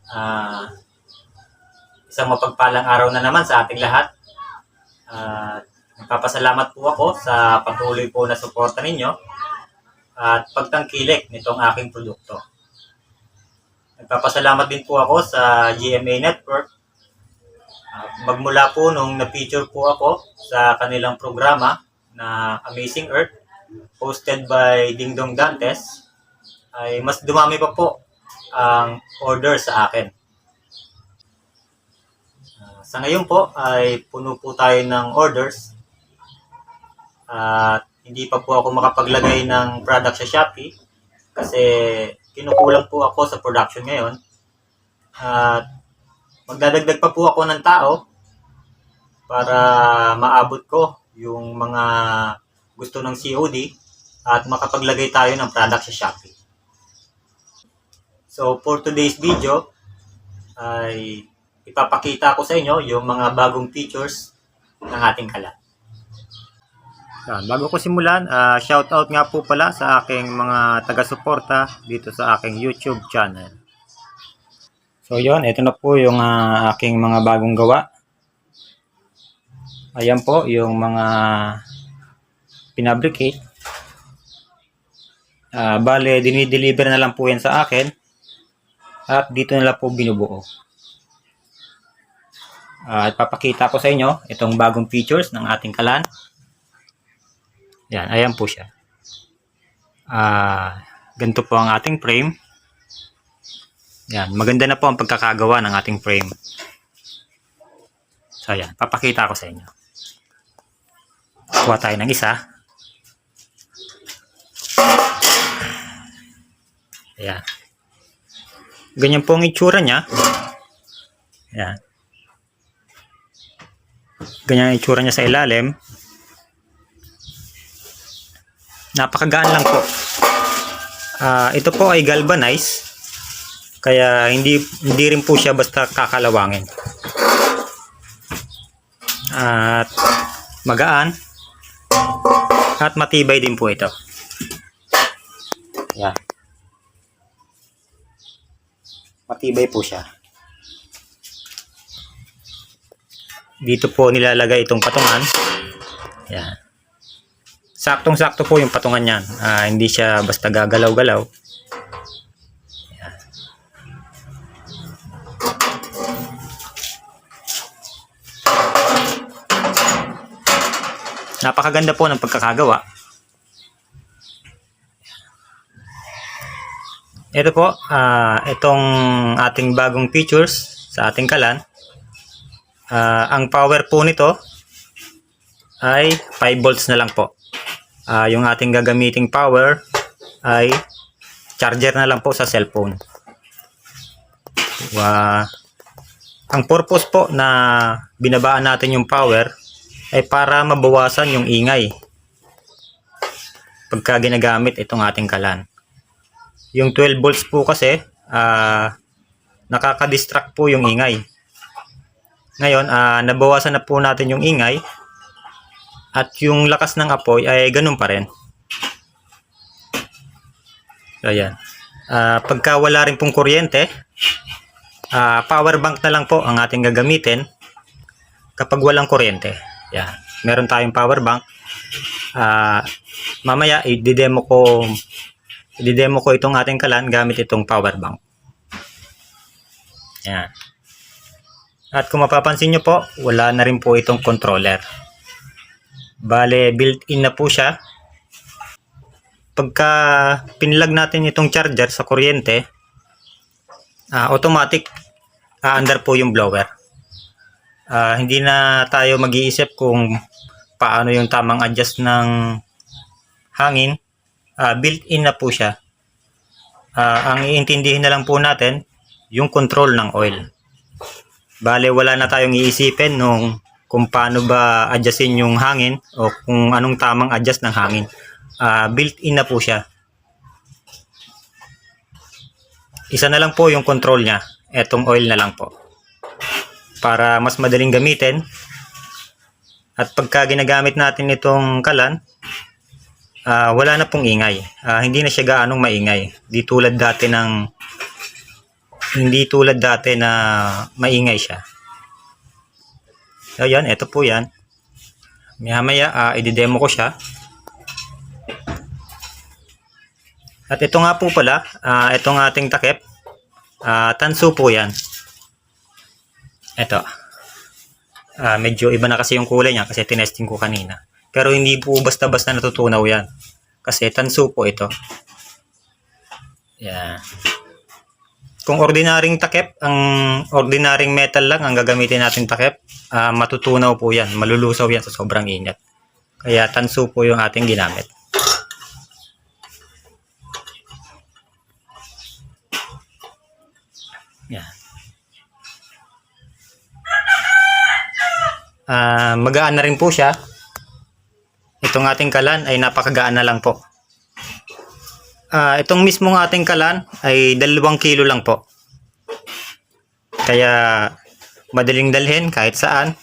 Ah, Isang mapagpalang araw na naman sa ating lahat. Nagpapasalamat po ako sa patuloy po na suporta ninyo at pagtangkilik nitong aking produkto. Nagpapasalamat din po ako sa GMA Network. Magmula po nung na-feature po ako sa kanilang programa na Amazing Earth, hosted by Dingdong Dantes, ay mas dumami pa po ang order sa akin. Sa ngayon po ay puno po tayo ng orders at hindi pa po ako makapaglagay ng product sa Shopee kasi kinukulang po ako sa production ngayon at magdadagdag pa po ako ng tao para maabot ko yung mga gusto ng COD at makapaglagay tayo ng product sa Shopee. So for today's video ay ipapakita ko sa inyo yung mga bagong features ng ating kalan. Bago ko simulan, shoutout nga po pala sa aking mga taga-suporta dito sa aking YouTube channel. So yon, ito na po yung aking mga bagong gawa. Ayan po yung mga pinabricate. Bale, dinideliver na lang po yan sa akin at dito na lang po binubuo. At papakita ko sa inyo itong bagong features ng ating kalan. Yan, ayan po siya. Ganito po ang ating frame. Yan, maganda na po ang pagkakagawa ng ating frame. So yan, papakita ko sa inyo. Kuha tayo ng isa. Ayan. Ganyan po ang itsura niya. Ayan. Ganyan ang itsura niya sa ilalim. Napakagaan lang po. Ito po ay galvanized. Kaya hindi rin po siya basta kakalawangin. At magaan. At matibay din po ito. Yan. Matibay po siya. Dito po nilalagay itong patungan. Yan. Saktong-sakto po yung patungan niyan. Hindi siya basta gagalaw-galaw. Yan. Napakaganda po ng pagkakagawa. Ito po, itong ating bagong features sa ating kalan. Ang power po nito ay 5 volts na lang po. Yung ating gagamiting power ay charger na lang po sa cellphone. Ang purpose po na binabaan natin yung power ay para mabawasan yung ingay pagka ginagamit itong ating kalan. Yung 12 volts po kasi nakaka-distract po yung ingay. Ngayon, nabawasan na po natin yung ingay at yung lakas ng apoy ay ganun pa rin. So, ayan. Pagka wala rin pong kuryente, power bank na lang po ang ating gagamitin kapag walang kuryente. Yan. Meron tayong power bank. Mamaya, i-demo ko itong ating kalan gamit itong power bank. Yan. At kung mapapansin nyo po, wala na rin po itong controller. Bale, built-in na po siya. Pagka pinlag natin itong charger sa kuryente, automatic aandar po yung blower. Hindi na tayo mag-iisip kung paano yung tamang adjust ng hangin. Built-in na po siya. Ang iintindihin na lang po natin yung control ng oil. Bale, wala na tayong iisipin kung paano ba adjustin yung hangin o kung anong tamang adjust ng hangin. Built-in na po siya. Isa na lang po yung control niya. Etong oil na lang po. Para mas madaling gamitin. At pagka ginagamit natin itong kalan, wala na pong ingay. Hindi na siya gaanong maingay. Di tulad dati ng Hindi tulad dati na maingay siya. So yan, ito po yan. Maya-maya, i-demo ko siya. At ito nga po pala, itong ating takip, Tansu po yan. Ito. Medyo iba na kasi yung kulay niya kasi tinesting ko kanina. Pero hindi po basta-basta natutunaw yan. Kasi Tansu po ito. Yan. Kung ordinaryong takip, ang ordinaryong metal lang ang gagamitin natin takip, matutunaw po yan. Malulusaw yan sa sobrang init. Kaya Tansu po yung ating ginamit. Yan. Magaan na rin po siya. Itong ating kalan ay napakagaan na lang po. Itong mismong ating kalan ay 2 kilo lang po. Kaya madaling dalhin kahit saan.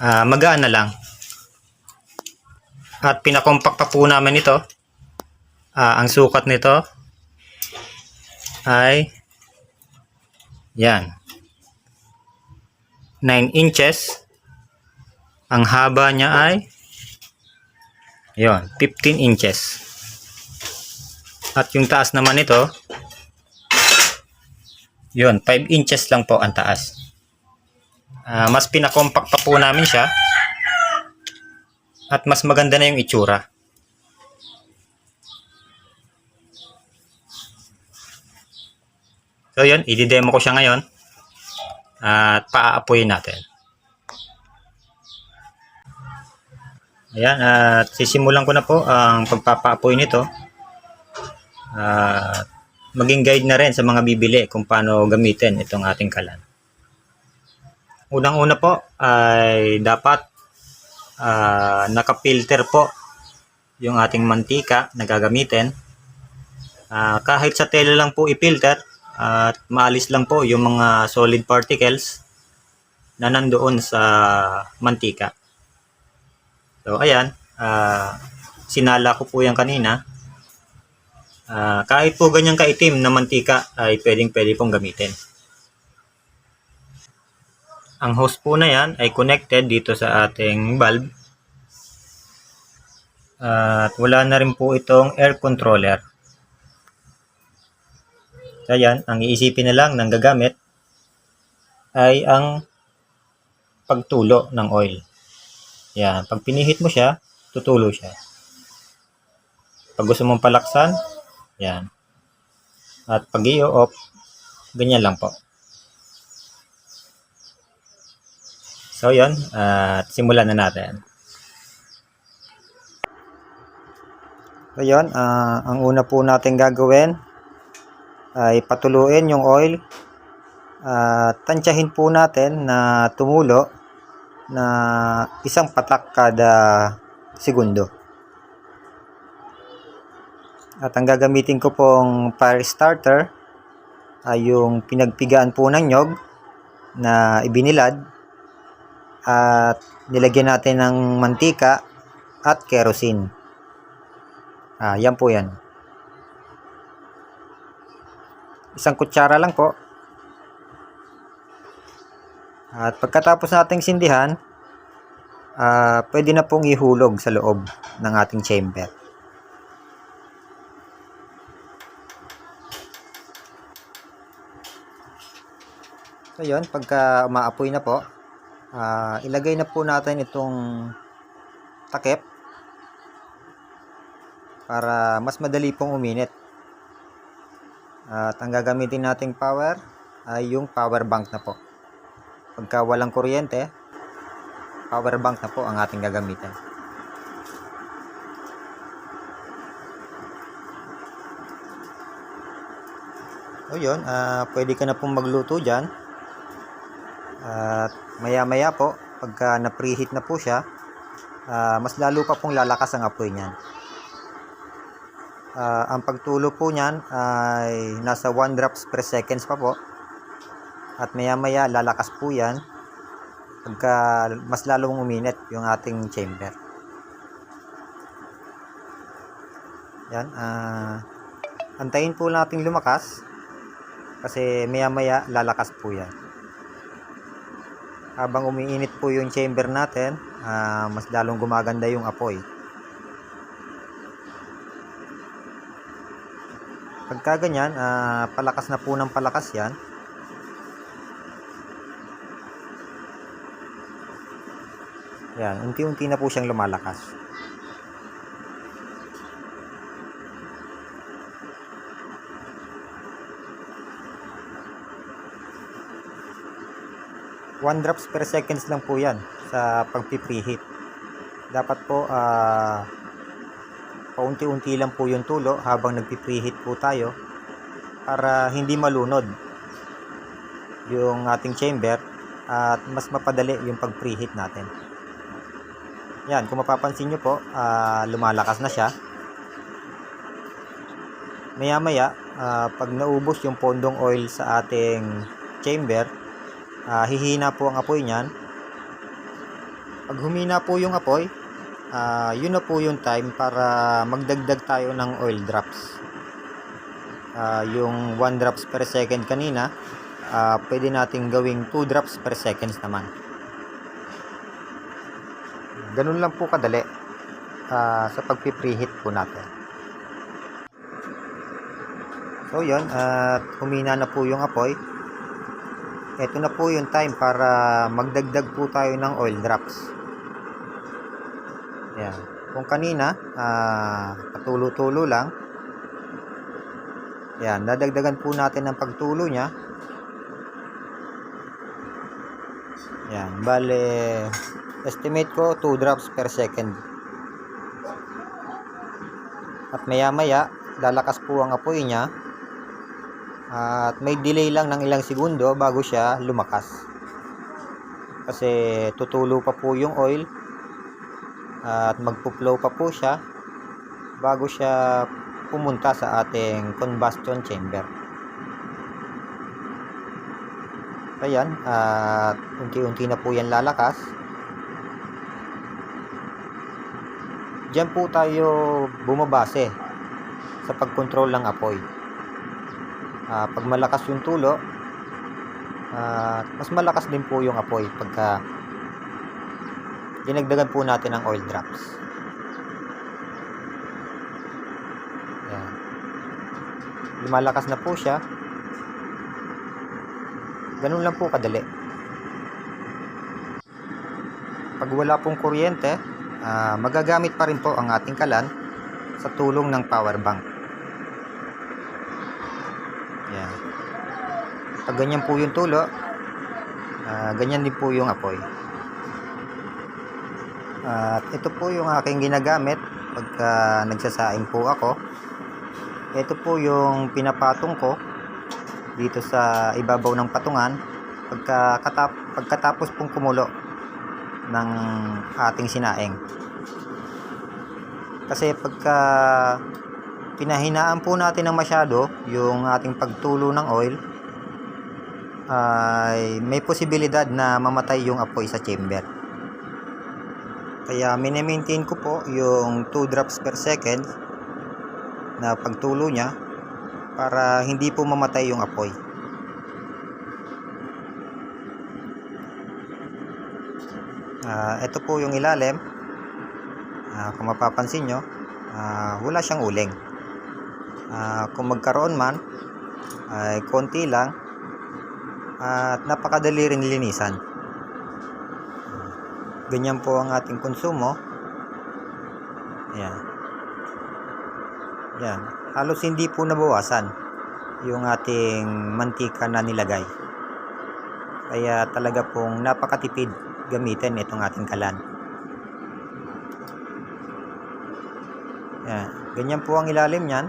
Magaan na lang. At pinakompak pa po namin ito. Ang sukat nito ay yan. 9 inches. Ang haba niya ay yon, 15 inches. At yung taas naman nito, yon, 5 inches lang po ang taas. Mas pinakompak pa po namin siya. At mas maganda na yung itsura. So yun, i-demo ko siya ngayon. At paaapoyin natin. Ayan, at sisimulan ko na po ang pagpapaapoy nito. Maging guide na rin sa mga bibili kung paano gamitin itong ating kalan. Unang-una po ay dapat nakapilter po yung ating mantika na gagamitin. Kahit sa tela lang po ipilter at maalis lang po yung mga solid particles na nandoon sa mantika. So ayan, sinala ko po yan kanina. Kahit po ganyang kaitim na mantika ay pwede pong gamitin. Ang hose po na yan ay connected dito sa ating valve. At wala na rin po itong air controller. So ayan, ang iisipin na lang ng gagamit ay ang pagtulo ng oil. Yan, pag pinihit mo siya, tutulo siya. Pag gusto mong palaksan, yan. At pag i-off, ganyan lang po. So yan, at simulan na natin. So yan, ang una po natin gagawin ay patuluin yung oil. Tansyahin po natin na tumulo na 1 patak kada segundo. At ang gagamitin ko pong fire starter ay yung pinagpigaan po ng nyog na ibinilad at nilagyan natin ng mantika at kerosene. Yan po yan. 1 kutsara lang po. At pagkatapos nating sindihan, pwede na pong ihulog sa loob ng ating chamber. So yun, pagka umaapoy na po, ilagay na po natin itong takip para mas madali pong uminit. At ang gagamitin nating power ay yung power bank na po. Pagka walang kuryente, power bank na po ang ating gagamitin. So yun, pwede ka na pong magluto dyan. At maya-maya po, pagka na-preheat na po siya, mas lalo pa pong lalakas ang apoy niyan. Ang pagtulo po niyan ay nasa 1 drops per seconds pa po. At maya-maya lalakas po yan pagka mas lalong uminit yung ating chamber. Yan. Antayin po natin lumakas kasi maya maya lalakas po yan. Habang umiinit po yung chamber natin, mas lalong gumaganda yung apoy. Pagka ganyan, palakas na po ng palakas yan. Yan, unti-unti na po siyang lumalakas. One drops per seconds lang po yan sa pagpipreheat. Dapat po paunti-unti lang po yung tulo habang nagpipreheat po tayo para hindi malunod yung ating chamber at mas mapadali yung pag-preheat natin. Yan, kung mapapansin nyo po, lumalakas na siya. Maya maya, pag naubos yung pondong oil sa ating chamber, hihina po ang apoy niyan. Pag humina po yung apoy, yun na po yung time para magdagdag tayo ng oil drops. Yung 1 drops per second kanina, pwede nating gawing 2 drops per seconds naman. Ganun lang po kadali sa pagpipreheat po natin. So yun, humina na po yung apoy. Ito na po yung time para magdagdag po tayo ng oil drops. Yan. Kung kanina, patulo-tulo lang. Yan, dadagdagan po natin ng pagtulo niya. Yan, bale estimate ko 2 drops per second. At maya maya lalakas po ang apoy niya. At may delay lang ng ilang segundo bago siya lumakas. Kasi tutulo pa po yung oil at magpo-flow pa po siya bago siya pumunta sa ating combustion chamber. Ayan, at unti-unti na po yan lalakas. Diyan po tayo bumabase sa pagkontrol ng apoy. Pag malakas yung tulo, mas malakas din po yung apoy pagka dinagdagan po natin ng oil drops. Ayan. Lumalakas na po siya. Ganun lang po kadali. Pag wala pong kuryente, magagamit pa rin po ang ating kalan sa tulong ng power bank. Yan. Pag ganyan po yung tulo, ganyan din po yung apoy. At ito po yung aking ginagamit pagka nagsasaing po ako. Ito po yung pinapatong ko dito sa ibabaw ng patungan pagkatapos pong kumulo ng ating sinaing. Kasi pagka pinahinaan po natin ng masyado yung ating pagtulo ng oil, ay may posibilidad na mamatay yung apoy sa chamber. Kaya mini-maintain ko po yung 2 drops per second na pagtulo niya para hindi po mamatay yung apoy. Ito po yung ilalim. Kung mapapansin nyo, wala siyang uling. Kung magkaroon man, ay konti lang at napakadali rin linisan. Ganyan po ang ating konsumo. Ayan. Yan. Halos hindi po nabawasan yung ating mantika na nilagay. Kaya talaga pong napakatipid gamitin itong ating kalan. Yan. Ganyan po ang ilalim niyan.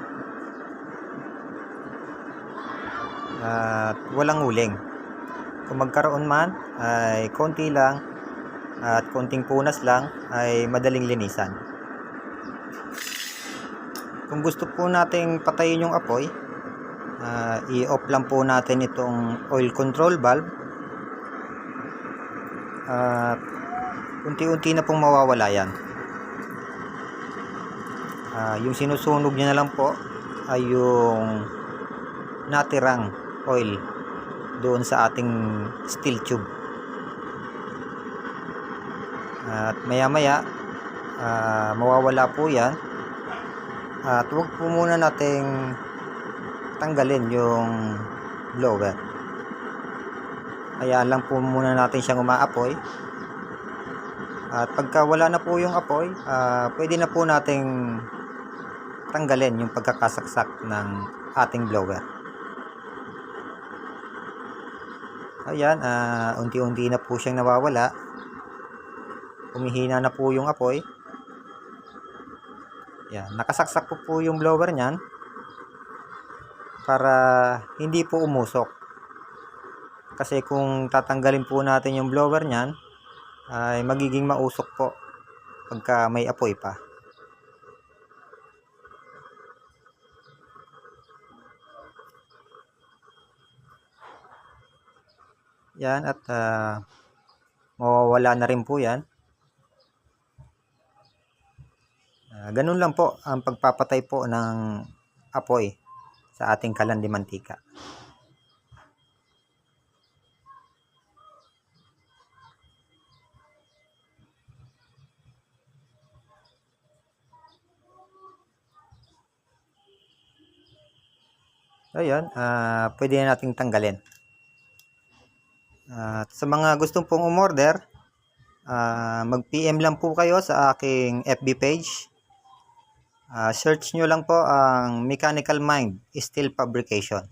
At walang uling. Kung magkaroon man ay konti lang at konting punas lang ay madaling linisan. Kung gusto po nating patayin yung apoy, i-off lang po natin itong oil control valve at unti-unti na pong mawawala yan. Yung sinusunog niya na lang po ay yung natirang oil doon sa ating steel tube. At maya maya mawawala po yan, at huwag po muna nating tanggalin yung blower. Kaya lang po muna natin siyang umaapoy, at pagka wala na po yung apoy, pwede na po nating tanggalin yung pagkakasaksak ng ating blower. Ayan, unti-unti na po siyang nawawala. Humihina na po yung apoy. Yan, nakasaksak po yung blower niyan para hindi po umusok. Kasi kung tatanggalin po natin yung blower niyan, ay magiging mausok po pagka may apoy pa. Yan, at mawawala na rin po yan. Ganun lang po ang pagpapatay po ng apoy sa ating kalan de mantika. Ayan, pwede na nating tanggalin. At sa mga gustong pong umorder, mag-PM lang po kayo sa aking FB page. Search nyo lang po ang Mechanical Mind Steel Fabrication.